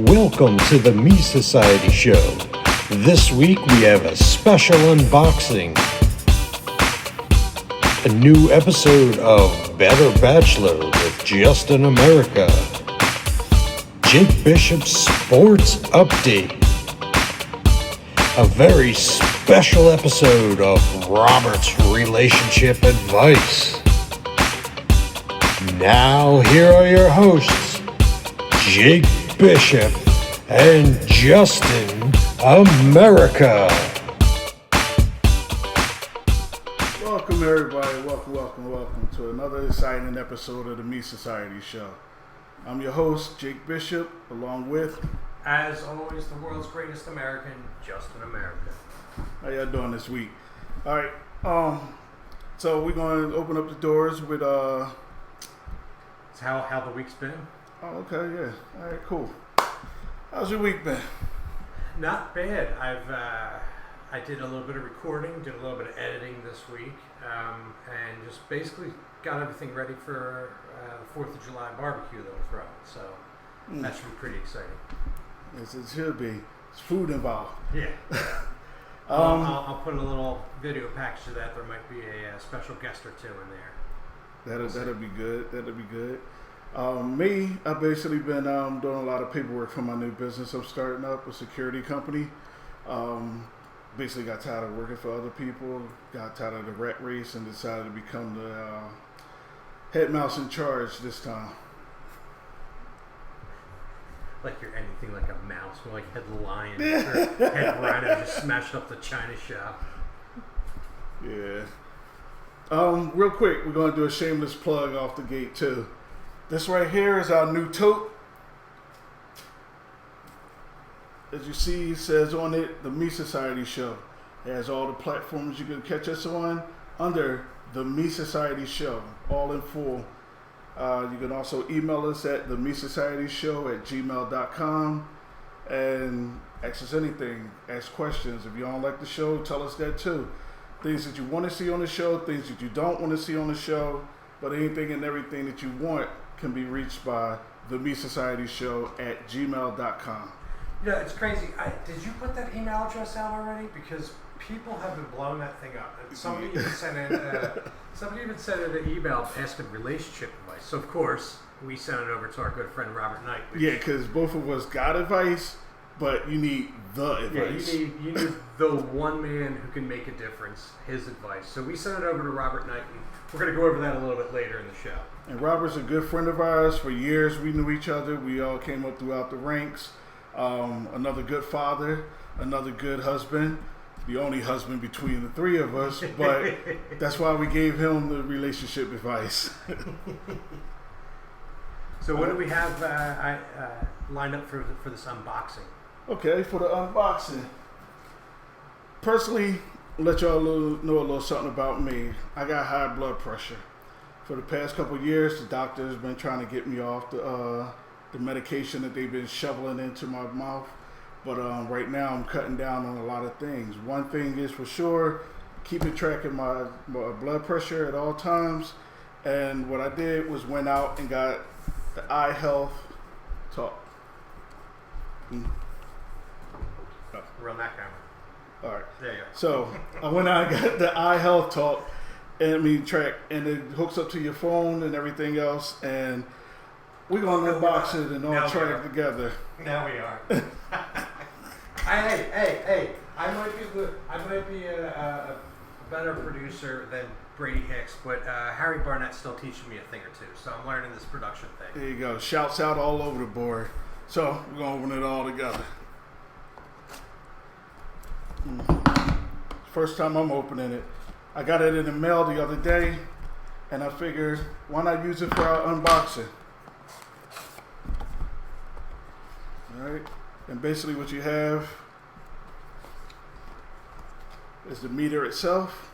Welcome to the Me Society Show. This week we have a special unboxing. A new episode of Better Bachelor with Justin America. Jake Bishop's Sports Update. A very special episode of Robert's Relationship Advice. Now here are your hosts, Jake Bishop and Justin America. Welcome everybody, welcome to another exciting episode of the Me Society Show. I'm your host, Jake Bishop, along with, as always, the world's greatest American, Justin America. How y'all doing this week? Alright, so we're going to open up the doors with, It's how the week's been. Oh, okay, yeah. Alright, cool. How's your week been? Not bad. I did a little bit of recording, did a little bit of editing this week, and just basically got everything ready for the 4th of July barbecue that we're throwing. So that should be pretty exciting. Yes, it should be. It's food involved. Yeah. I'll put a little video package to that. There might be a special guest or two in there. That'll be good. That'll be good. Me, I've basically been doing a lot of paperwork for my new business I'm starting up, a security company. Basically got tired of working for other people, got tired of the rat race, and decided to become the head mouse in charge this time. Like you're anything like a mouse, or like head lion, or head rhino just smashed up the China shop. Yeah. Real quick, we're going to do a shameless plug off the gate too. This right here is our new tote. As you see, it says on it, the Me Society Show. It has all the platforms you can catch us on under the Me Society Show, all in full. You can also email us at themesocietyshow@gmail.com and ask us anything, ask questions. If you don't like the show, tell us that too. Things that you want to see on the show, things that you don't want to see on the show, but anything and everything that you want can be reached by themesocietyshow@gmail.com. Yeah, it's crazy. Did you put that email address out already? Because people have been blowing that thing up. And somebody even sent in an email asking relationship advice. So of course we sent it over to our good friend Robert Knight. Yeah, because both of us got advice, but you need the advice. Yeah, you need the one man who can make a difference. His advice. So we sent it over to Robert Knight, and we're going to go over that a little bit later in the show. And Robert's a good friend of ours. For years we knew each other. We all came up throughout the ranks. Another good father, another good husband, the only husband between the three of us, but that's why we gave him the relationship advice. So what do we have lined up for this unboxing? Okay, for the unboxing. Personally, let y'all know a little something about me. I got high blood pressure. For the past couple of years, the doctor has been trying to get me off the medication that they've been shoveling into my mouth. But right now I'm cutting down on a lot of things. One thing is for sure, keeping track of my blood pressure at all times. And what I did was went out and got the Eye Health Talk. We're on that camera. All right. There you go. So I went out and got the Eye Health Talk, and track, and it hooks up to your phone and everything else. And we're gonna unbox it and all try it together. Now we are. Hey! I might be a better producer than Brady Hicks, but Harry Barnett's still teaching me a thing or two, so I'm learning this production thing. There you go. Shouts out all over the board. So we're gonna open it all together. First time I'm opening it. I got it in the mail the other day, and I figured why not use it for our unboxing. Alright, and basically what you have is the meter itself.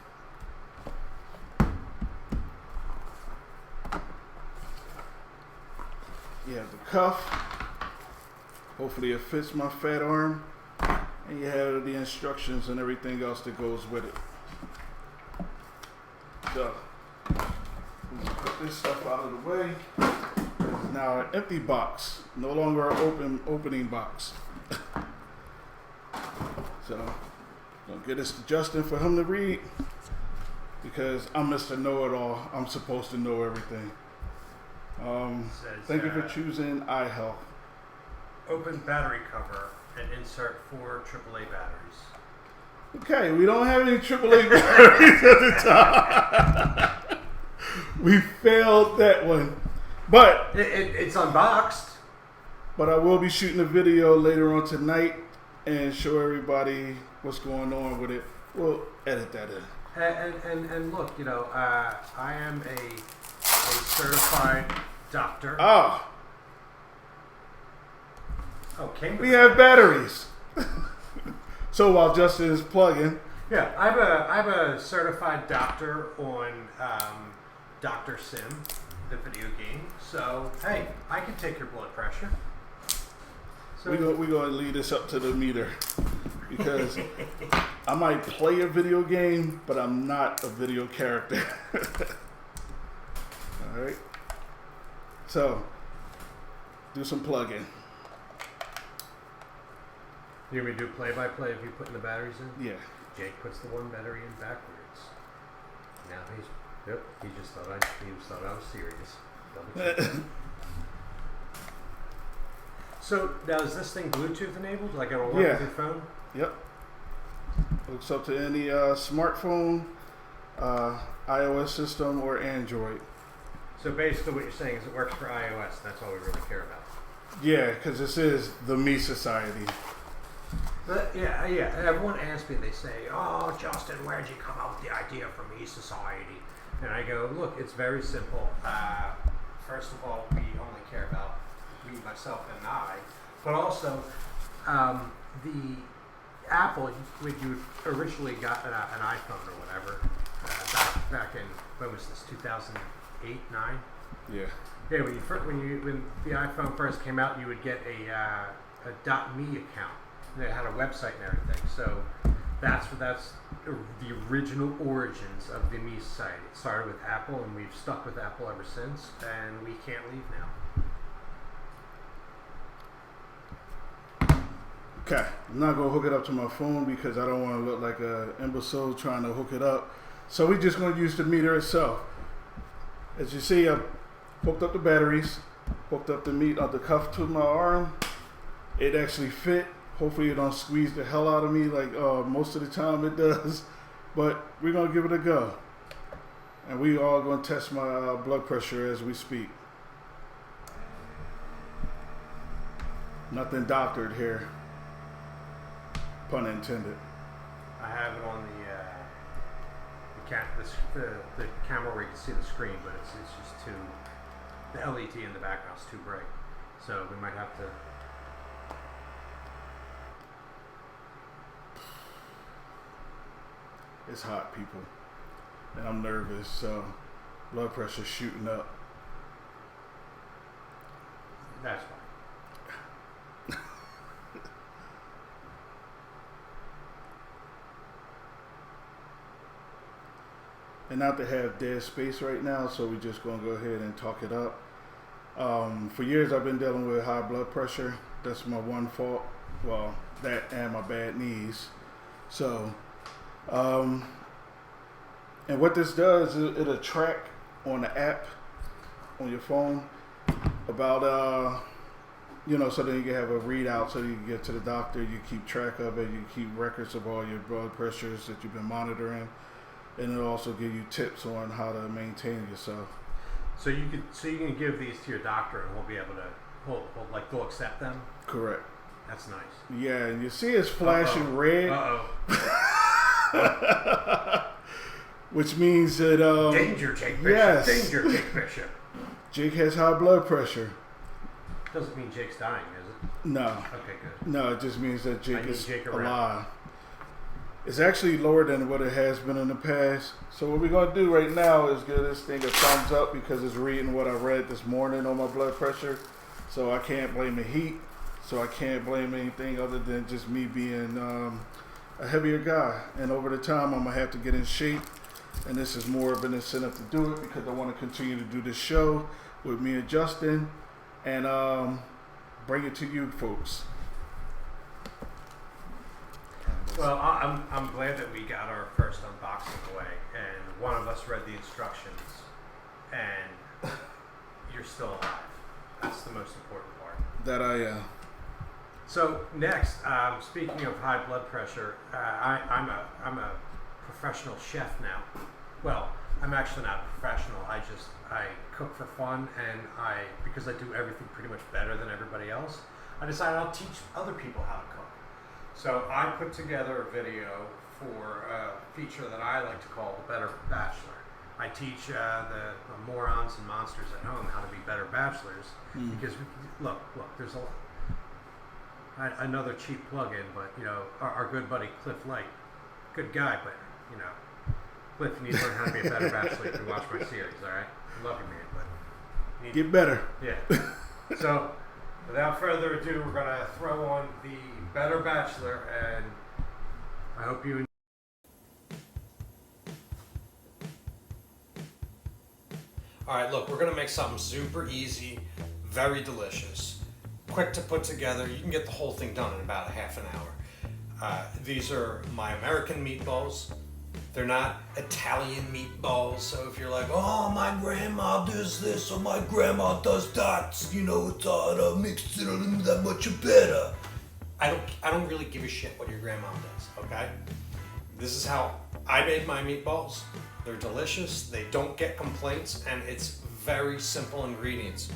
You have the cuff. Hopefully it fits my fat arm. And you have the instructions and everything else that goes with it. So, put this stuff out of the way. now an empty box, no longer an opening box. So, gonna get this to Justin for him to read because I'm Mr. Know-It-All. I'm supposed to know everything. Says, Thank you for choosing iHealth. Open battery cover and insert 4 AAA batteries. Okay, we don't have any AAA batteries at the time. We failed that one, but It's unboxed. I will be shooting a video later on tonight and show everybody what's going on with it. We'll edit that in. And look, you know, I am a certified doctor. Ah, Oh, came we have batteries. So while Justin is plugging, Yeah, I have a certified doctor on Dr. Sim, the video game. So hey, I can take your blood pressure. So we're going to lead this up to the meter because I might play a video game, but I'm not a video character. All right. So, do some plugging. you want me to do play-by-play of you putting the batteries in? Yeah. Jake puts the one battery in backwards. Now he just thought I was serious. Double check. So now is this thing Bluetooth enabled? Like it'll work Yeah. with your phone? Yep. Hooks up to any smartphone, iOS system, or Android. So basically what you're saying is it works for iOS. That's all we really care about. Yeah, because this is the Me Society. But yeah. Everyone asks me, they say, "Oh, Justin, where'd you come up with the idea for Me Society?" And I go, "Look, it's very simple. First of all, we only care about me, myself, and I. But also, the Apple, when you originally got an iPhone or whatever, back in when was this? 2008, 9? Yeah. Yeah, when the iPhone first came out, you would get a .me account. They had a website and everything. So that's the original origins of the Me Society. It started with Apple, and we've stuck with Apple ever since, and we can't leave now. Okay, I'm not gonna hook it up to my phone because I don't want to look like an imbecile trying to hook it up. So we're just gonna use the meter itself. As you see, I hooked up the batteries, hooked up the cuff to my arm. It actually fit. Hopefully it don't squeeze the hell out of me like most of the time it does. But we're gonna give it a go. And we all gonna test my blood pressure as we speak. Nothing doctored here. Pun intended. I have it on the camera where you can see the screen, but it's just too, the LED in the background's too bright. So we might have to. It's hot, people. And I'm nervous, so blood pressure's shooting up. That's fine. And not to have dead space right now, so we're just gonna go ahead and talk it up. For years I've been dealing with high blood pressure. That's my one fault. Well, that and my bad knees. So, and what this does is it'll track on the app on your phone about so then you can have a readout so you can get to the doctor, you keep track of it, you keep records of all your blood pressures that you've been monitoring, and it'll also give you tips on how to maintain yourself. So you can give these to your doctor and he'll be able to they'll accept them. Correct. That's nice. Yeah, and you see it's flashing red. Which means that Danger, Jake Bishop. yes. Danger, Jake Bishop. Jake has high blood pressure. Doesn't mean Jake's dying, is it? No. Okay, good. No, it just means that I Jake need is Jake around. alive. It's actually lower than what it has been in the past. So what we're going to do right now is give this thing a thumbs up because it's reading what I read this morning on my blood pressure. So I can't blame the heat. So I can't blame anything other than just me being a heavier guy. And over the time, I'm going to have to get in shape. And this is more of an incentive to do it because I want to continue to do this show with me and Justin. and bring it to you folks. Well, I'm glad that we got our first unboxing away, and one of us read the instructions, and you're still alive. That's the most important part. That I So next, speaking of high blood pressure, I'm a professional chef now. Well, I'm actually not a professional. I cook for fun, and because I do everything pretty much better than everybody else, I decided I'll teach other people how to cook. So I put together a video for a feature that I like to call The Better Bachelor. I teach the morons and monsters at home how to be better bachelors, because look, there's another cheap plug-in, but our good buddy Cliff Light, good guy, but Cliff, you need to learn how to be a better bachelor if you watch my series. All right, I love you, man, but you need get better. Yeah. So, without further ado, we're gonna throw on the Better Bachelor, and I hope you. All right, look, we're gonna make something super easy, very delicious, quick to put together. You can get the whole thing done in about a half an hour. These are my American meatballs. They're not Italian meatballs, so if you're like, oh, my grandma does this or my grandma does that, it's mixed it that much better. I don't really give a shit what your grandma does, okay? This is how I made my meatballs. They're delicious, they don't get complaints, and it's very simple ingredients.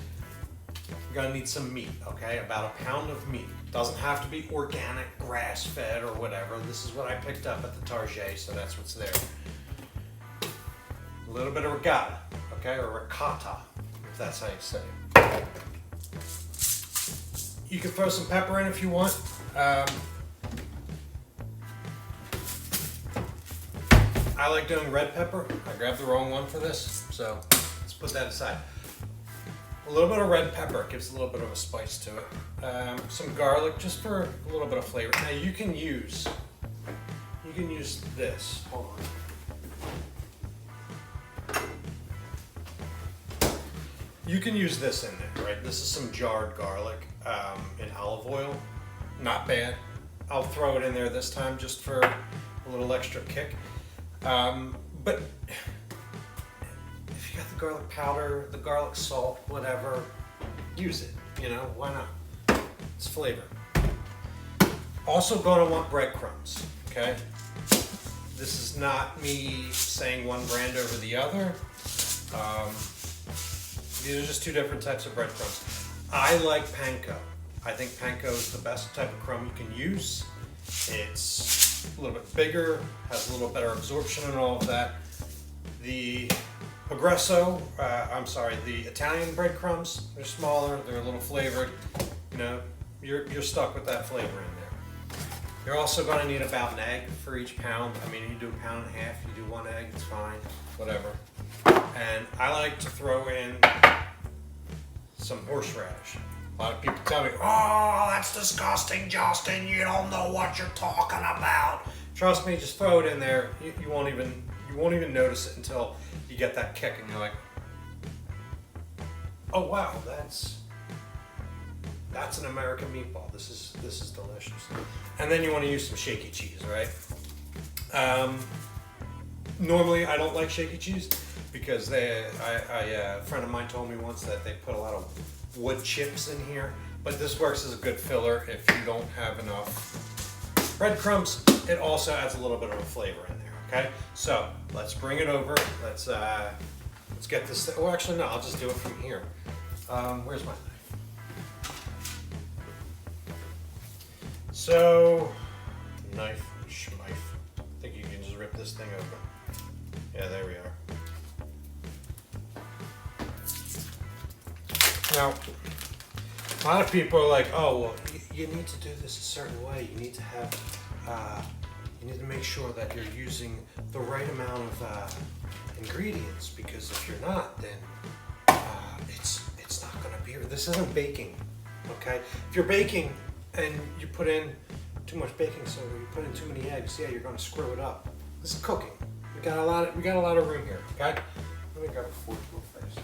You're gonna need some meat, okay? About a pound of meat. Doesn't have to be organic, grass-fed, or whatever. This is what I picked up at the Target, so that's what's there. A little bit of regatta, okay, or ricotta, if that's how you say it. You can throw some pepper in if you want. I like doing red pepper. I grabbed the wrong one for this, so let's put that aside. A little bit of red pepper gives a little bit of a spice to it. Some garlic, just for a little bit of flavor. Now you can use this. Hold on. You can use this in there, right? This is some jarred garlic in olive oil. Not bad. I'll throw it in there this time just for a little extra kick. But if you got the garlic powder, the garlic salt, whatever, use it. Why not? It's flavor. Also going to want breadcrumbs, okay? This is not me saying one brand over the other. These are just two different types of breadcrumbs. I like panko. I think panko is the best type of crumb you can use. It's a little bit bigger, has a little better absorption and all of that. The Progresso, the Italian breadcrumbs, they're smaller, they're a little flavored. You're stuck with that flavor in there. You're also going to need about an egg for each pound. I mean, you do a pound and a half, you do one egg, it's fine, whatever. And I like to throw in some horseradish. A lot of people tell me, oh, that's disgusting, Justin, you don't know what you're talking about. Trust me, just throw it in there. You won't even notice it until you get that kick and you're like, oh wow, that's an American meatball. This is delicious. And then you want to use some shaky cheese, right? Normally I don't like shaky cheese because a friend of mine told me once that they put a lot of wood chips in here, but this works as a good filler if you don't have enough breadcrumbs. It also adds a little bit of a flavor in there, okay? So let's bring it over. Let's get this thing. Oh, actually no, I'll just do it from here. Where's my knife? So, knife, schmife. I think you can just rip this thing open. Yeah, there we are. Now, a lot of people are like, oh, well, you need to do this a certain way. You need to have, you need to make sure that you're using the right amount of ingredients, because if you're not, then it's not going to be. This isn't baking, okay? If you're baking and you put in too much baking soda, you put in too many eggs, yeah, you're going to screw it up. This is cooking. We got a lot of room here, okay? Let me grab a fork real fast.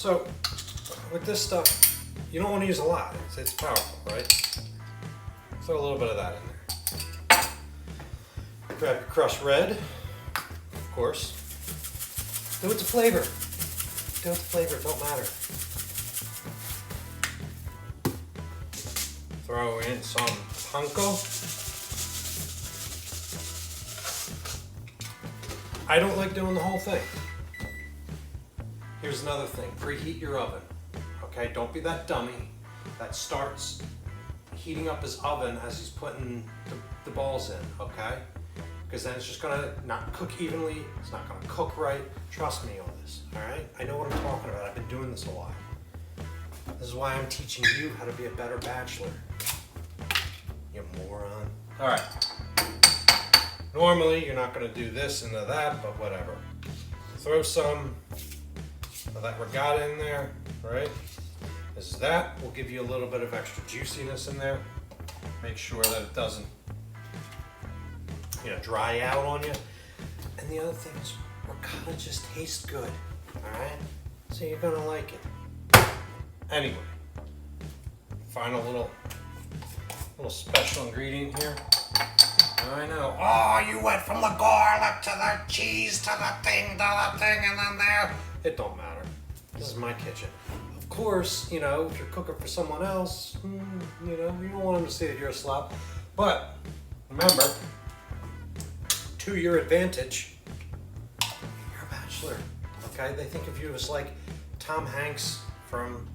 So with this stuff, you don't want to use a lot. It's powerful, right? Throw a little bit of that in there. Grab your crushed red, of course. Do it to flavor. Do it to flavor, it don't matter. Throw in some panko. I don't like doing the whole thing. Here's another thing, preheat your oven. Okay, don't be that dummy that starts heating up his oven as he's putting the balls in, okay? Because then it's just gonna not cook evenly, it's not gonna cook right. Trust me on this, all right? I know what I'm talking about, I've been doing this a while. This is why I'm teaching you how to be a better bachelor. You moron. All right. Normally, you're not gonna do this and that, but whatever. Throw some of that regatta in there, right? Is that will give you a little bit of extra juiciness in there. Make sure that it doesn't, dry out on you. And the other thing is, ricotta just tastes good, all right? So you're gonna like it. Anyway, final little special ingredient here. I know. Oh, you went from the garlic to the cheese to the thing, and then there. It don't matter. This is my kitchen. Of course, if you're cooking for someone else, you don't want them to see that you're a slob. But remember, to your advantage, you're a bachelor. Okay? They think of you as like Tom Hanks from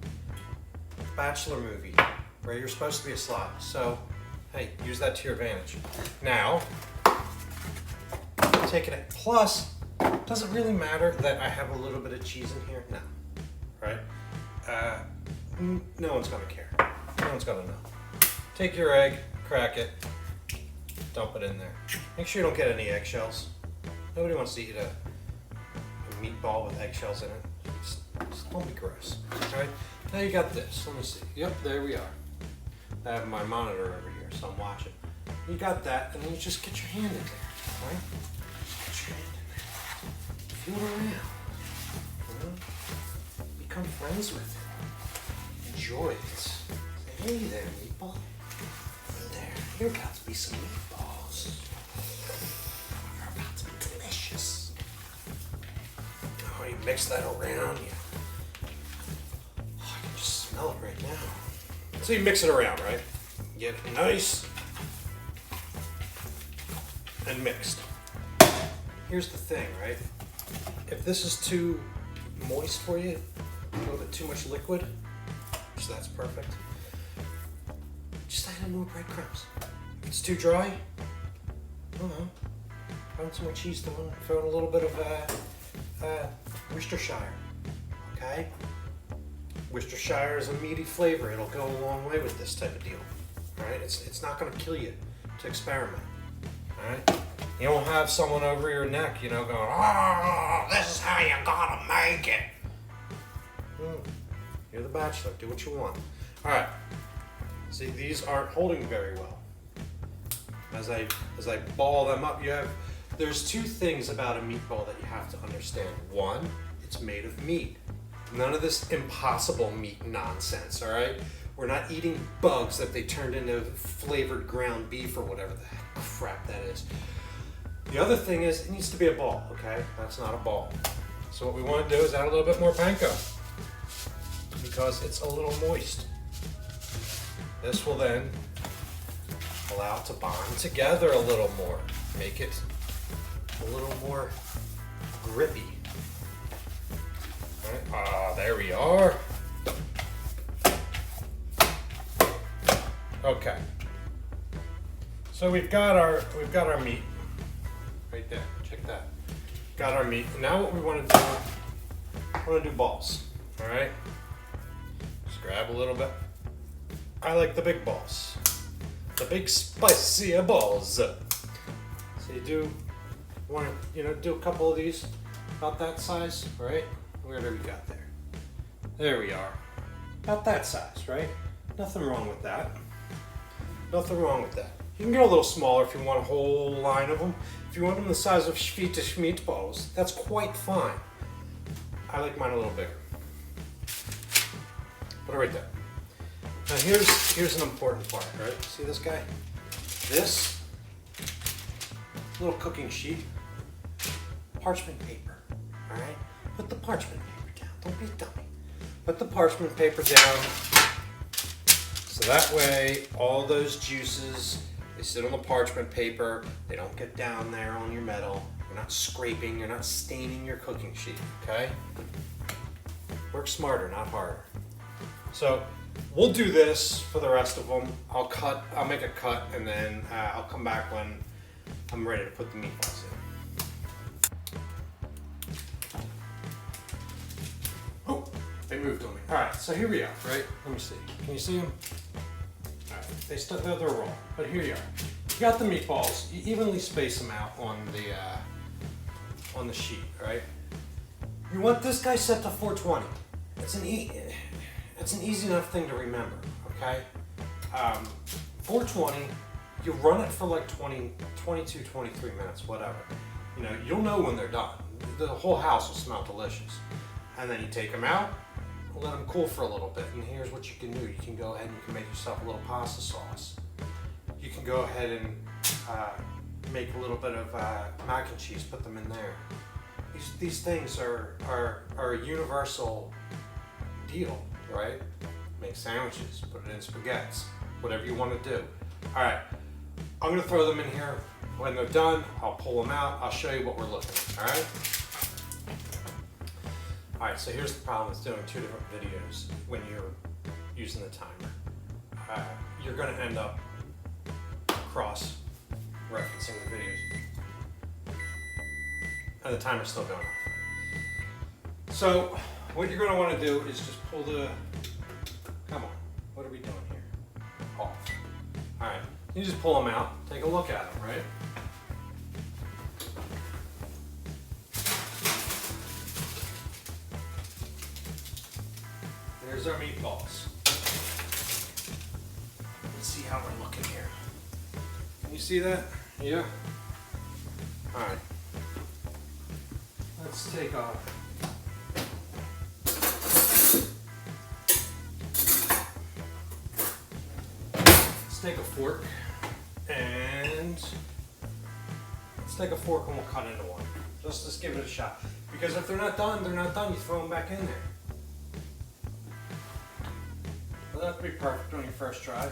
Bachelor movie, where you're supposed to be a slob. So, hey, use that to your advantage. Now, taking it. Plus, does it really matter that I have a little bit of cheese in here? No. Right? No one's gonna care. No one's gonna know. Take your egg, crack it, dump it in there. Make sure you don't get any eggshells. Nobody wants to eat a meatball with eggshells in it. Just don't be gross. Alright? Now you got this. Let me see. Yep, there we are. I have my monitor over here, so I'm watching. You got that, and then you just get your hand in there, right? Get your hand in there. Feel it around. Become friends with it. Enjoy it. Say, hey there, meatball. There got to be some meatballs. They're about to be delicious. Oh, you mix that around, I can just smell it right now. So you mix it around, right? Get it nice and mixed. Here's the thing, right? If this is too moist for you, a little bit too much liquid, so that's perfect. Just add in more breadcrumbs. If it's too dry, I don't know. Throw some more cheese, throw in a little bit of Worcestershire, okay? Worcestershire is a meaty flavor. It'll go a long way with this type of deal, all right? It's not gonna kill you to experiment, all right? You don't have someone over your neck, going, oh, this is how you gotta make it. You're the bachelor, do what you want. All right, see, these aren't holding very well. As I ball them up, there's two things about a meatball that you have to understand. One, it's made of meat. None of this impossible meat nonsense, all right? We're not eating bugs that they turned into flavored ground beef or whatever the heck crap that is. The other thing is, it needs to be a ball, okay? That's not a ball. So what we want to do is add a little bit more panko because it's a little moist. This will then allow it to bond together a little more, make it a little more grippy. All right. There we are. Okay. So we've got our meat right there. Check that. Got our meat. Now what we want to do, we're going to do balls. All right. Just grab a little bit. I like the big balls. The big spicy balls. So you want to do a couple of these about that size, right? Whatever we got there. There we are. About that size, right? Nothing wrong with that. Nothing wrong with that. You can go a little smaller if you want a whole line of them. If you want them the size of Swedish meatballs, that's quite fine. I like mine a little bigger. Put it right there. Now here's an important part, right? See this guy? This little cooking sheet, parchment paper, all right? Put the parchment paper down. Don't be a dummy. Put the parchment paper down so that way all those juices, they sit on the parchment paper. They don't get down there on your metal. You're not scraping. You're not staining your cooking sheet, okay? Work smarter, not harder. So we'll do this for the rest of them. I'll make a cut, and then I'll come back when I'm ready to put the meatballs in. Oh, they moved on me. All right, so here we are, right? Let me see. Can you see them? All right, they're raw, but here you are. You got the meatballs. You evenly space them out on the sheet, right? You want this guy set to 420. It's an easy enough thing to remember, okay? 420, you run it for like 22, 23 minutes, whatever. You know, you'll know when they're done. The whole house will smell delicious. And then you take them out, let them cool for a little bit, and here's what you can do. You can go ahead and you can make yourself a little pasta sauce. You can go ahead and make a little bit of mac and cheese, put them in there. These things are a universal deal, right? Make sandwiches, put it in spaghettis, whatever you want to do. All right, I'm gonna throw them in here. When they're done, I'll pull them out. I'll show you what we're looking at, all right? All right, so here's the problem with doing two different videos when you're using the timer. You're gonna end up cross-referencing the videos. And the timer's still going off. So what you're going to want to do is just pull the, come on, what are we doing here? Off. All right, you just pull them out, take a look at them, right? There's our meatballs. Let's see how we're looking here. Can you see that? Yeah. All right. Let's take off. Let's take a fork and we'll cut into one. Just give it a shot. Because if they're not done, they're not done. You throw them back in there. Doesn't have to be perfect on your first try.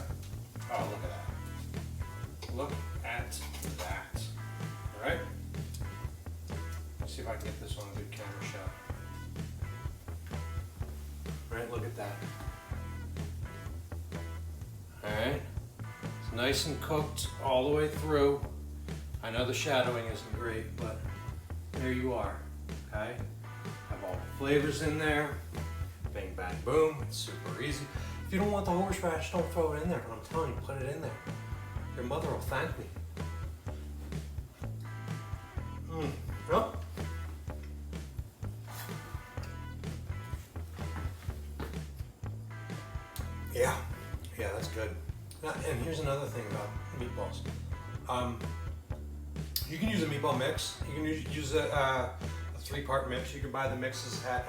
Oh, look at that. Look at that. All right? Let's see if I can get this on a good camera shot. All right, look at that. All right. It's nice and cooked all the way through. I know the shadowing isn't great, but there you are. Okay? Have all the flavors in there. Bang, bang, boom. It's super easy. If you don't want the horseradish, don't throw it in there. But I'm telling you, put it in there. Your mother will thank me. Oh. Yeah, that's good. And here's another thing about meatballs. You can use a meatball mix. You can use a 3-part mix. You can buy the mixes at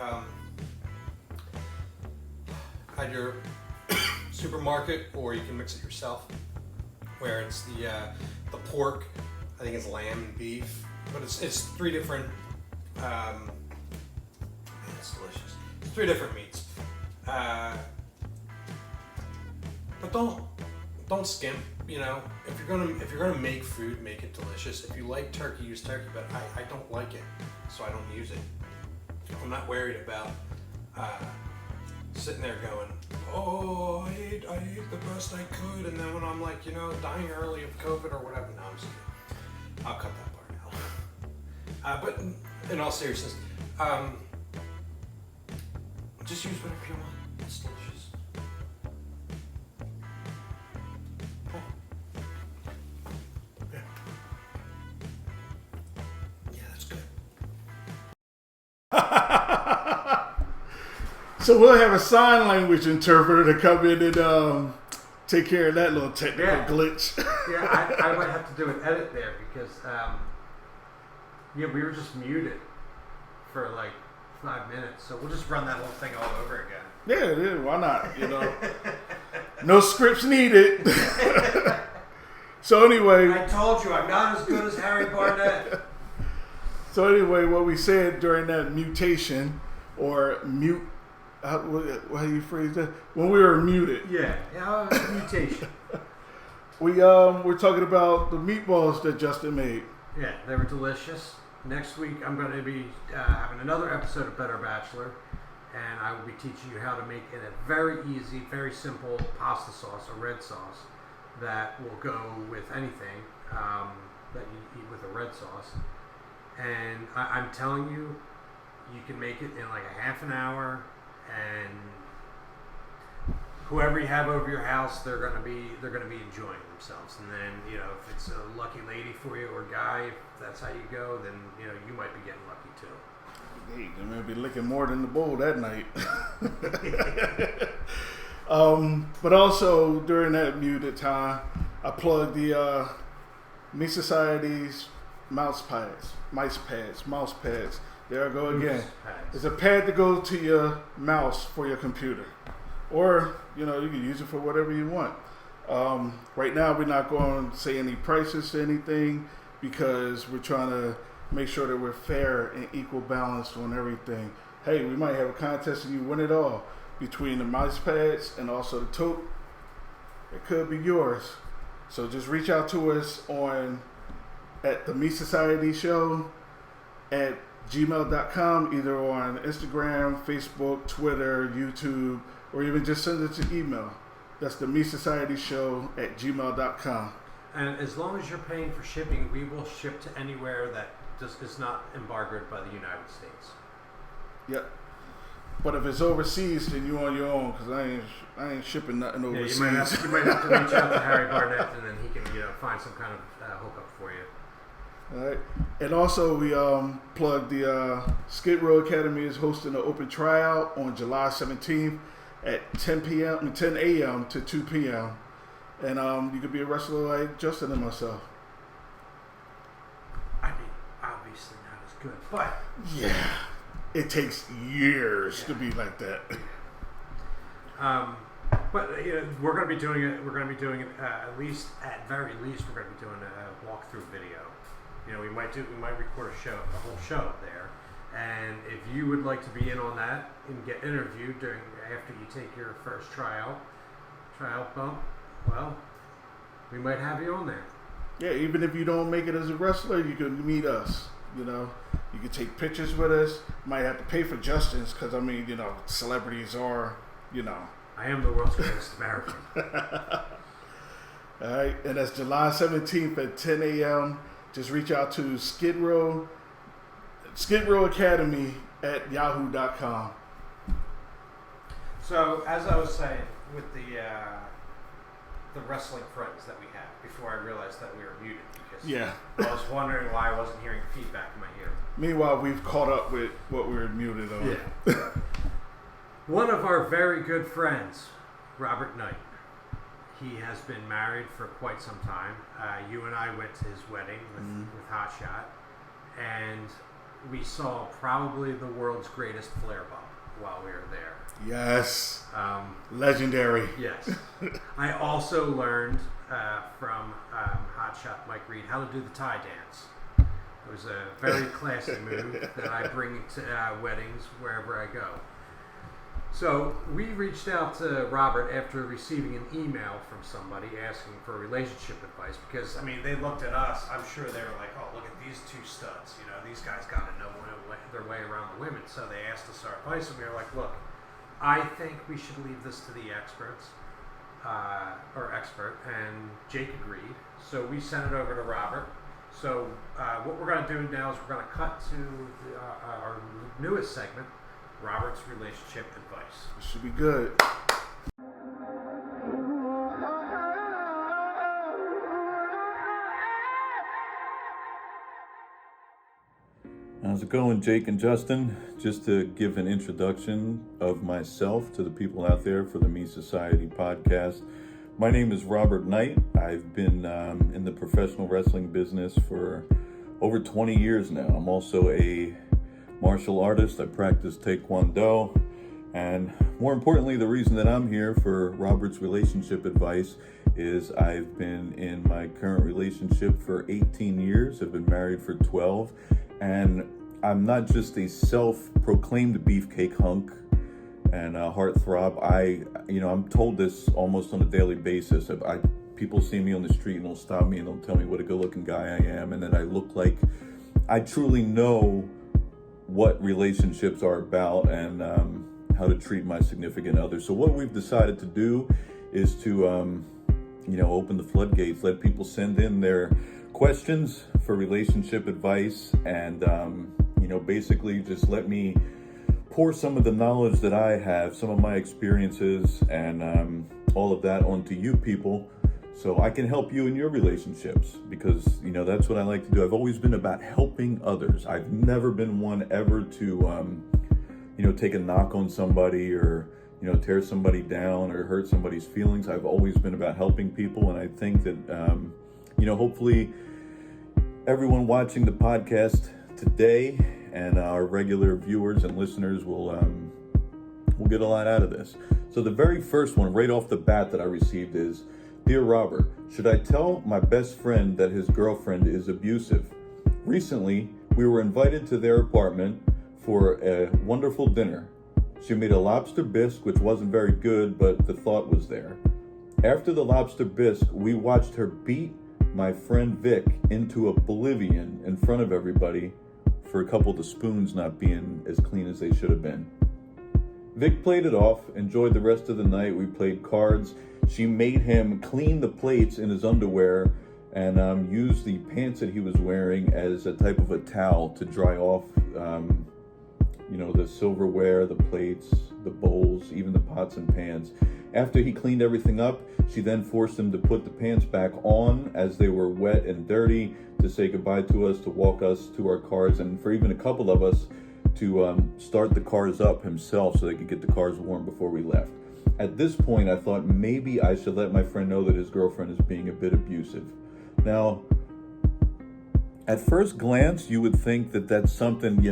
your supermarket, or you can mix it yourself. Where it's the pork, I think it's lamb and beef, but it's 3 different. Man, it's delicious. It's 3 different meats. But don't skimp. You know, if you're gonna make food, make it delicious. If you like turkey, use turkey. But I don't like it, so I don't use it. I'm not worried about sitting there going, oh, I ate the best I could, and then when I'm like, dying early of COVID or whatever. No, I'm just kidding. I'll cut that part out. But in all seriousness, just use whatever you want. It's delicious. So we'll have a sign language interpreter to come in and take care of that little technical glitch. Yeah, I might have to do an edit there because we were just muted for like 5 minutes, so we'll just run that whole thing all over again. Yeah, why not? No scripts needed. So anyway, I told you I'm not as good as Harry Barnett. So anyway, what we said during that mutation or mute, how do you phrase that? When we were muted, Mutation. we're talking about the meatballs that Justin made. Yeah, they were delicious. Next week, I'm going to be having another episode of Better Bachelor, and I will be teaching you how to make it a very easy, very simple pasta sauce, a red sauce, that will go with anything that you eat with a red sauce. And I'm telling you, you can make it in like a half an hour, and whoever you have over your house, they're gonna be enjoying themselves. And then, if it's a lucky lady for you or guy, if that's how you go, then you might be getting lucky too. Hey, you're gonna be licking more than the bowl that night. But also during that muted time, I plugged the Me Society's mouse pads. There I go again. It's a pad to go to your mouse for your computer. Or, you can use it for whatever you want. Right now, we're not going to say any prices to anything because we're trying to make sure that we're fair and equal balanced on everything. Hey, we might have a contest and you win it all. Between the mouse pads and also the tote, it could be yours. So just reach out to us at the Me Society Show at gmail.com, either on Instagram, Facebook, Twitter, YouTube, or even just send it to email. That's the Me Society Show at gmail.com. And as long as you're paying for shipping, we will ship to anywhere that just is not embargoed by the United States. Yep. But if it's overseas, then you're on your own, because I ain't shipping nothing overseas. You might have to reach out to Harry Barnett, and then he can find some kind of hookup for you. All right. And also we plugged the Skid Row Academy is hosting an open tryout on July 17th at 10 a.m. to 2 p.m. And you could be a wrestler like Justin and myself. I mean, obviously not as good, but yeah, it takes years to be like that. But we're going to be doing it. We're going to be doing it at very least. We're going to be doing a walkthrough video. We might record a whole show there. And if you would like to be in on that and get interviewed after you take your first tryout bump, well, we might have you on there. Yeah, even if you don't make it as a wrestler, you can meet us. You can take pictures with us. Might have to pay for Justin's because celebrities are, I am the world's greatest American. All right, and that's July 17th at 10 a.m. Just reach out to Skid Row Academy at yahoo.com. So, as I was saying, with the wrestling friends that we have, before I realized that we were muted, because I was wondering why I wasn't hearing feedback in my ear. Meanwhile, we've caught up with what we were muted on. Yeah. One of our very good friends, Robert Knight, he has been married for quite some time. You and I went to his wedding with Hot Shot, and we saw probably the world's greatest flare bump while we were there. Yes. Legendary. Yes. I also learned from Hot Shot Mike Reed how to do the Thai dance. It was a very classy move that I bring to weddings wherever I go. So we reached out to Robert after receiving an email from somebody asking for relationship advice because, they looked at us. I'm sure they were like, oh, look at these two studs. These guys got to know their way around the women. So they asked us our advice, and we were like, look, I think we should leave this to the experts, and Jake agreed. So we sent it over to Robert. So what we're going to do now is we're going to cut to our newest segment, Robert's relationship advice. It should be good. How's it going, Jake and Justin? Just to give an introduction of myself to the people out there for the Me Society podcast. My name is Robert Knight. I've been in the professional wrestling business for over 20 years now. I'm also a martial artist. I practice Taekwondo. And more importantly, the reason that I'm here for Robert's relationship advice is I've been in my current relationship for 18 years. I've been married for 12. And I'm not just a self-proclaimed beefcake hunk and a heartthrob. I'm told this almost on a daily basis. People see me on the street and they'll stop me and they'll tell me what a good-looking guy I am, and then I look like I truly know what relationships are about and how to treat my significant other. So what we've decided to do is to, open the floodgates, let people send in their questions for relationship advice, and basically just let me pour some of the knowledge that I have, some of my experiences, and all of that onto you people, so I can help you in your relationships, because that's what I like to do. I've always been about helping others. I've never been one ever to take a knock on somebody or tear somebody down or hurt somebody's feelings. I've always been about helping people, and I think that hopefully everyone watching the podcast today and our regular viewers and listeners will get a lot out of this. So the very first one right off the bat that I received is, "Dear Robert, should I tell my best friend that his girlfriend is abusive? Recently, we were invited to their apartment for a wonderful dinner. She made a lobster bisque, which wasn't very good, but the thought was there. After the lobster bisque, we watched her beat my friend Vic into oblivion in front of everybody for a couple of the spoons not being as clean as they should have been. Vic played it off, enjoyed the rest of the night. We played cards. She made him clean the plates in his underwear and used the pants that he was wearing as a type of a towel to dry off the silverware, the plates, the bowls, even the pots and pans. After he cleaned everything up, she then forced him to put the pants back on as they were wet and dirty, to say goodbye to us, to walk us to our cars, and for even a couple of us to start the cars up himself so they could get the cars warm before we left. At this point, I thought maybe I should let my friend know that his girlfriend is being a bit abusive. Now, at first glance, you would think that that's something,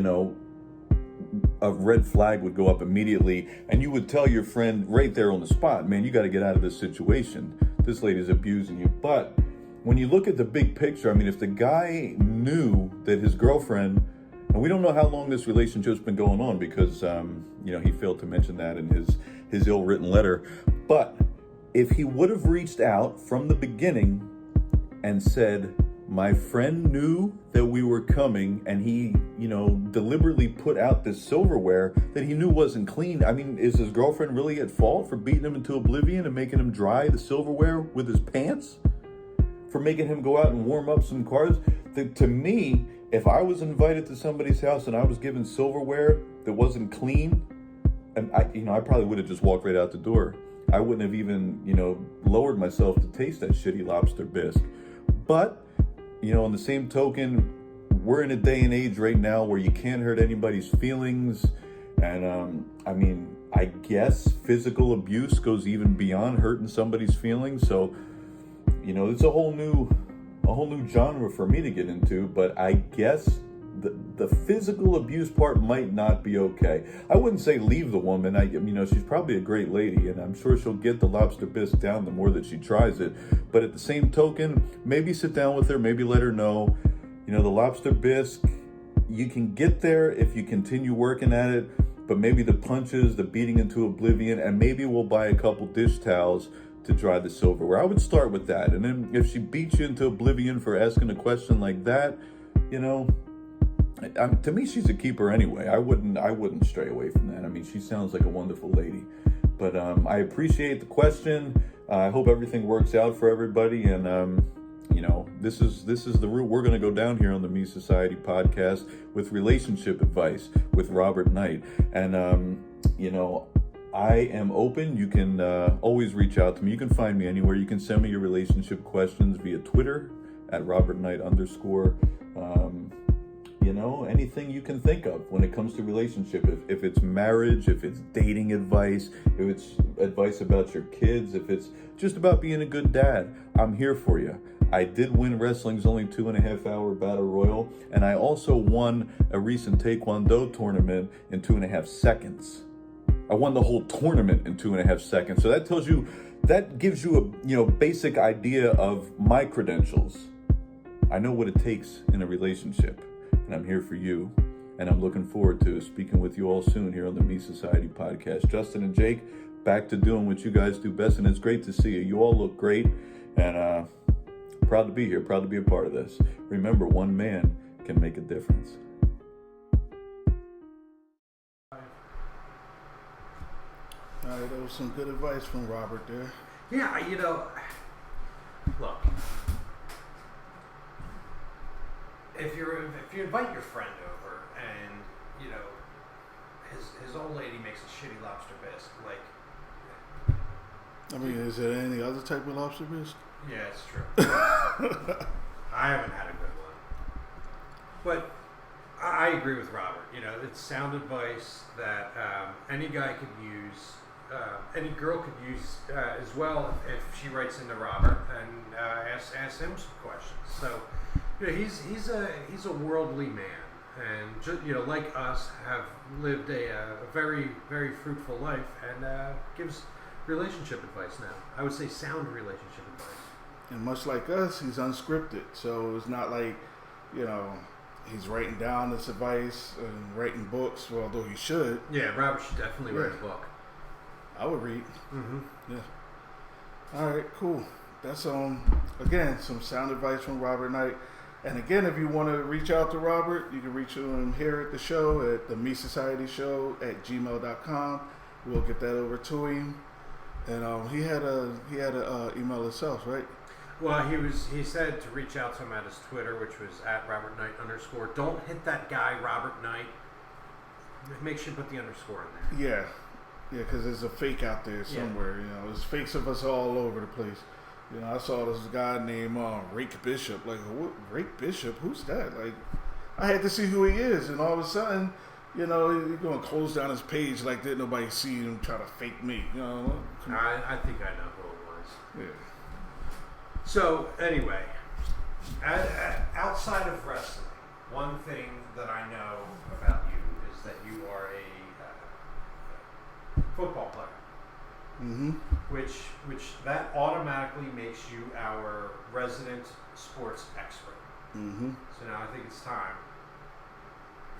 a red flag would go up immediately, and you would tell your friend right there on the spot, man, you got to get out of this situation. This lady's abusing you. But when you look at the big picture, if the guy knew that his girlfriend, and we don't know how long this relationship's been going on because, he failed to mention that in his ill-written letter. But if he would have reached out from the beginning and said, my friend knew that we were coming, and he, deliberately put out this silverware that he knew wasn't clean. Is his girlfriend really at fault for beating him into oblivion and making him dry the silverware with his pants? For making him go out and warm up some cars? To me, if I was invited to somebody's house and I was given silverware that wasn't clean, and I probably would have just walked right out the door. I wouldn't have even, lowered myself to taste that shitty lobster bisque. But on the same token, we're in a day and age right now where you can't hurt anybody's feelings. And I guess physical abuse goes even beyond hurting somebody's feelings. So, it's a whole new genre for me to get into. But I guess the physical abuse part might not be okay. I wouldn't say leave the woman. She's probably a great lady, and I'm sure she'll get the lobster bisque down the more that she tries it. But at the same token, maybe sit down with her, maybe let her know, the lobster bisque, you can get there if you continue working at it, but maybe the punches, the beating into oblivion, and maybe we'll buy a couple dish towels to dry the silverware. I would start with that. And then if she beats you into oblivion for asking a question like that, to me, she's a keeper anyway. I wouldn't stray away from that. She sounds like a wonderful lady. But I appreciate the question. I hope everything works out for everybody. And this is the route we're going to go down here on the Me Society podcast with relationship advice with Robert Knight. And I am open. You can always reach out to me. You can find me anywhere. You can send me your relationship questions via Twitter at RobertKnight_. Anything you can think of when it comes to relationship. If it's marriage, if it's dating advice, if it's advice about your kids, if it's just about being a good dad, I'm here for you. I did win Wrestling's only 2.5 hour battle royal, and I also won a recent Taekwondo tournament in 2.5 seconds. I won the whole tournament in 2.5 seconds. So that gives you a basic idea of my credentials. I know what it takes in a relationship, and I'm here for you. And I'm looking forward to speaking with you all soon here on the Me Society podcast. Justin and Jake, back to doing what you guys do best, and it's great to see you. You all look great, and proud to be here, proud to be a part of this. Remember, one man can make a difference. All right, that was some good advice from Robert there. Yeah, look, if you invite your friend over and his old lady makes a shitty lobster bisque, like, I mean, is there any other type of lobster bisque? yeah, it's true. I haven't had a good one, but I agree with Robert. It's sound advice that any guy could use. Any girl could use as well if she writes into Robert and asks him some questions. So, he's a worldly man, and like us, have lived a very, very fruitful life, and gives relationship advice now. I would say sound relationship advice. And much like us, he's unscripted. So it's not like, he's writing down this advice and writing books, although he should. Yeah, Robert should definitely write a book. I would read. Mm-hmm. Yeah. All right, cool. That's again some sound advice from Robert Knight. And again, if you want to reach out to Robert, you can reach him here at the show at the Me Society Show at gmail.com. We'll get that over to him. And he had a email himself, right? Well, he said to reach out to him at his Twitter, which was at Robert Knight _ Don't hit that guy, Robert Knight. Make sure you put the underscore in there. Yeah. Yeah, because there's a fake out there somewhere. There's fakes of us all over the place. I saw this guy named Rake Bishop. Like, what? Rake Bishop? Who's that? Like, I had to see who he is, and all of a sudden, he's going to close down his page like didn't nobody see him try to fake me. I think I know who it was. Yeah. So, anyway, outside of wrestling, one thing that I know about you is that you are a football player. Mm-hmm. Which that automatically makes you our resident sports expert. Mm-hmm. So now I think it's time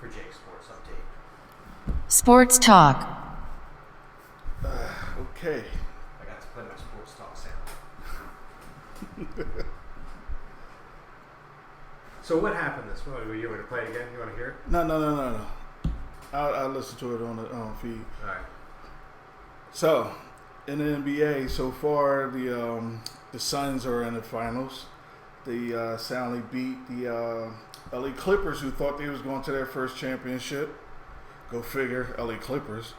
for Jake's Sports Update. Sports Talk. Okay. I got to play my sports talk sound. So what happened this morning? You want to play it again? You want to hear it? No. I'll listen to it on the feed. All right. So, in the NBA, so far the Suns are in the finals. They soundly beat the LA Clippers, who thought they was going to their first championship. Go figure, LA Clippers.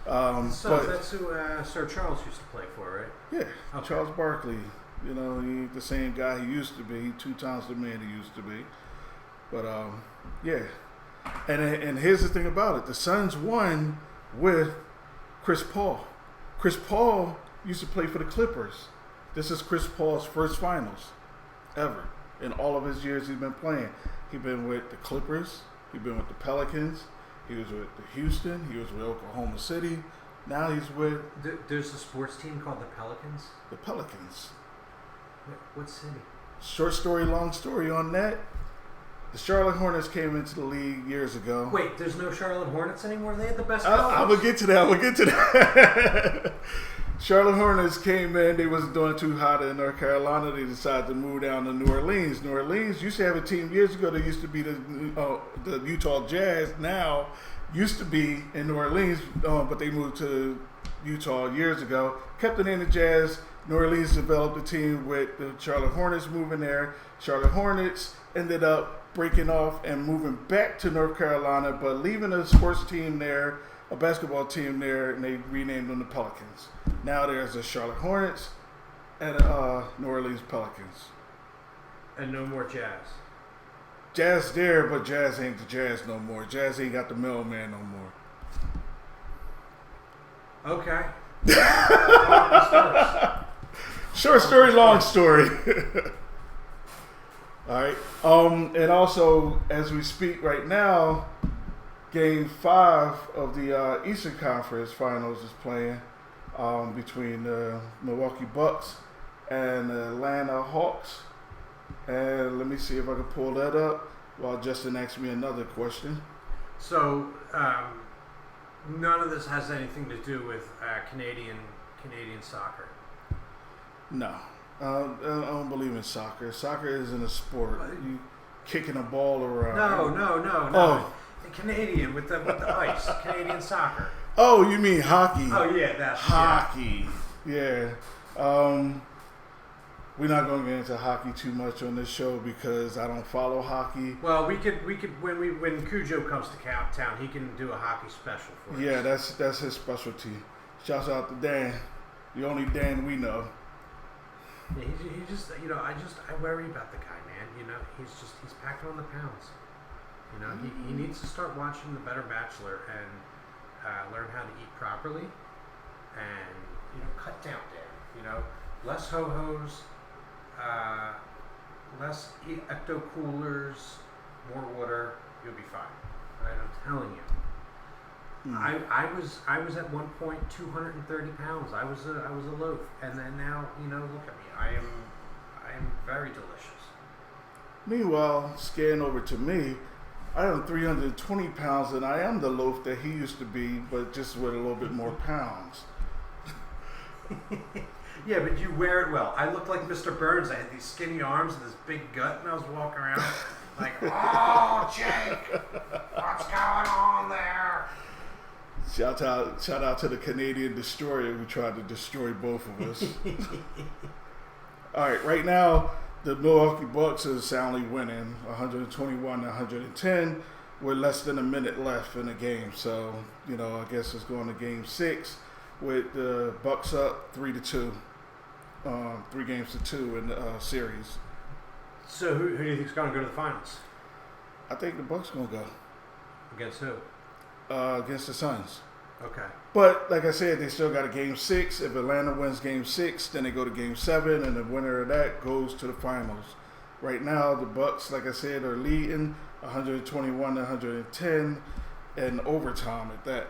So that's who Sir Charles used to play for, right? Yeah, Okay. Charles Barkley. He ain't the same guy he used to be. He 2 times the man he used to be. But yeah. And here's the thing about it: the Suns won with Chris Paul. Chris Paul used to play for the Clippers. This is Chris Paul's first finals ever in all of his years he's been playing. He's been with the Clippers. He's been with the Pelicans. He was with the Houston. He was with Oklahoma City. Now he's with There's a sports team called the Pelicans. the Pelicans. What city? Short story, long story on that. The Charlotte Hornets came into the league years ago. Wait, there's no Charlotte Hornets anymore? They had the best I'm colors. gonna get to that. Charlotte Hornets came in. They wasn't doing too hot in North Carolina. They decided to move down to New Orleans. New Orleans used to have a team years ago that used to be the Utah Jazz. Now used to be in New Orleans, but they moved to Utah years ago. Kept the name of Jazz. New Orleans developed a team with the Charlotte Hornets moving there. Charlotte Hornets ended up breaking off and moving back to North Carolina, but leaving a sports team there, a basketball team there, and they renamed them the Pelicans. Now there's the Charlotte Hornets and New Orleans Pelicans. And no more Jazz. Jazz there, but Jazz ain't the Jazz no more. Jazz ain't got the middleman no more. Okay. Short story, long story. All right. And also, as we speak right now, Game 5 of the Eastern Conference Finals is playing between the Milwaukee Bucks and the Atlanta Hawks. And let me see if I can pull that up while Justin asks me another question. So, none of this has anything to do with Canadian soccer. No. I don't believe in soccer. Soccer isn't a sport. You kicking a ball around. No. Oh. The Canadian with the ice. Canadian soccer. Oh, you mean hockey? Oh yeah, that's hockey. Yeah. We're not going to get into hockey too much on this show because I don't follow hockey. Well, we could when Cujo comes to town, he can do a hockey special for us. Yeah, that's his specialty. Shouts out to Dan, the only Dan we know. Yeah, he just I worry about the guy, man. He's packing on the pounds. He needs to start watching The Better Bachelor and learn how to eat properly, and cut down there. Less ho-hos, less ecto coolers, more water. You'll be fine. Right? I'm telling you. I was at one point 230 pounds. I was a loaf, and then now look at me. I am very delicious. Meanwhile, scan over to me. I am 320 pounds, and I am the loaf that he used to be, but just with a little bit more pounds. Yeah, but you wear it well. I looked like Mr. Burns. I had these skinny arms and this big gut, and I was walking around like, "Oh, Jake, what's going on there?" Shout out to the Canadian destroyer who tried to destroy both of us. All right, right now the Milwaukee Bucks are soundly winning, 121-110, with less than a minute left in the game. So I guess it's going to Game 6 with the Bucks up 3-2, 3-2 in the series. So who do you think is going to go to the finals? I think the Bucks going to go Against who? against the Suns. Okay. But like I said, they still got a Game 6. If Atlanta wins Game 6, then they go to Game 7, and the winner of that goes to the finals. Right now, the Bucks, like I said, are leading 121-110 and overtime at that.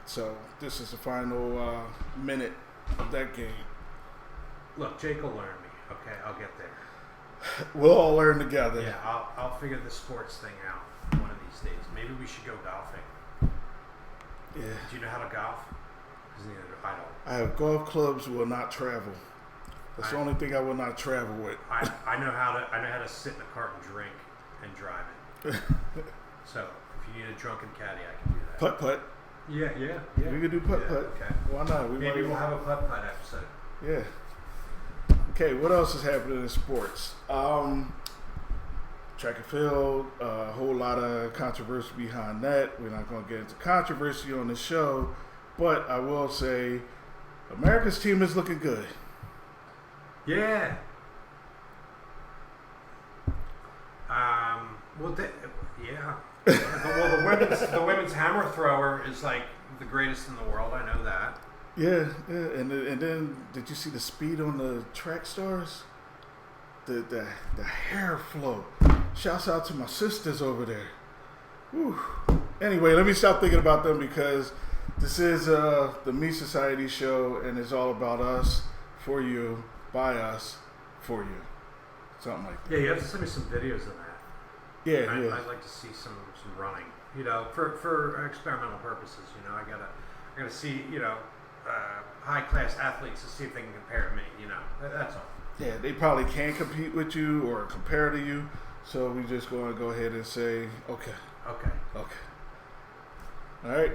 So this is the final minute of that game. Look, Jake will learn me. Okay, I'll get there. We'll all learn together. Yeah, I'll figure the sports thing out one of these days. Maybe we should go golfing. Yeah. Do you know how to golf? 'Cause I don't. I have golf clubs will not travel. That's the only thing I will not travel with. I know how to sit in a cart and drink and drive it. So if you need a drunken caddy, I can do that. Putt-putt. Yeah. We could do putt-putt. Okay. Why not? Maybe we'll have a putt-putt episode. Yeah. Okay, what else is happening in sports? Track and field, a whole lot of controversy behind that. We're not going to get into controversy on the show, but I will say America's team is looking good. Yeah. Yeah. The women's hammer thrower is like the greatest in the world. I know that. Yeah. And then did you see the speed on the track stars? The hair flow. Shouts out to my sisters over there. Whew. Anyway, let me stop thinking about them because this is the Me Society show, and it's all about us, for you, by us, for you. Something like that. Yeah, you have to send me some videos of that. Yeah. I'd like to see some running. For experimental purposes. I gotta see high class athletes to see if they can compare to me. That's all. Yeah, they probably can't compete with you or compare to you, so we just going to go ahead and say, okay. All right.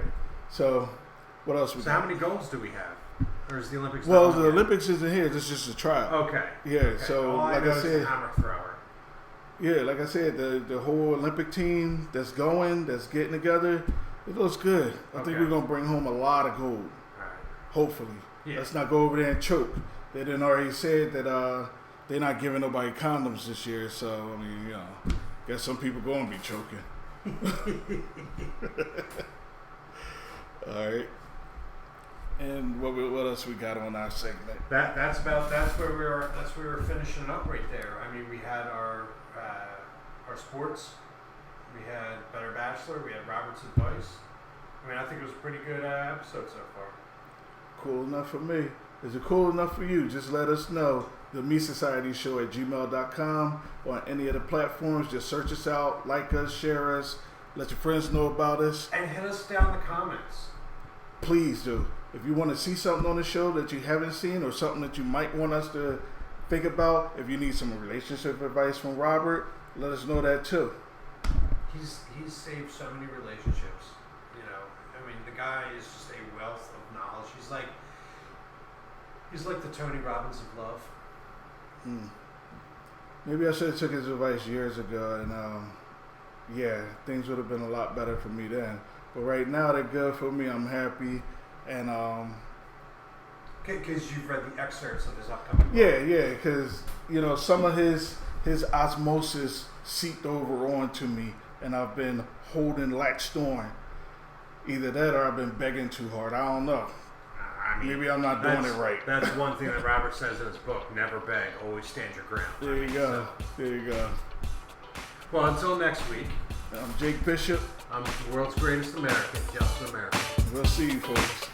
So, what else we So got? how many golds do we have? Or is the Olympics? Well, not the on Olympics isn't here. This is just a trial. Okay. Yeah. Okay. So, All like know I is said, the hammer thrower. yeah, like I said, the whole Olympic team that's getting together, it looks good. I think Okay. we're gonna bring home a lot of gold. All right. Hopefully. Yeah. Let's not go over there and choke. They didn't already said that they're not giving nobody condoms this year, so I mean, guess some people gonna be choking. All right. And what else we got on our segment? That's where we were finishing up right there. I mean, we had our sports, we had Better Bachelor, we had Robert's advice. I mean, I think it was a pretty good episode so far. Cool enough for me. Is it cool enough for you? Just let us know. The Me Society Show at gmail.com or on any of the platforms. Just search us out, like us, share us, let your friends know about us. And hit us down in the comments. Please do. If you want to see something on the show that you haven't seen or something that you might want us to think about, if you need some relationship advice from Robert, let us know that too. He's saved so many relationships. You know, I mean, the guy is just a wealth of knowledge. He's like the Tony Robbins of love. Maybe I should have took his advice years ago, and things would have been a lot better for me then. But right now they're good for me. I'm happy, and because you've read the excerpts of his upcoming book. yeah, because some of his osmosis seeped over onto me, and I've been latched on. Either that or I've been begging too hard. I don't know. I mean, maybe I'm not doing it right. That's one thing that Robert says in his book: never beg, always stand your ground. There you go. There you go. Well, until next week. I'm Jake Bishop. I'm the world's greatest American, Justin American. We'll see you, folks.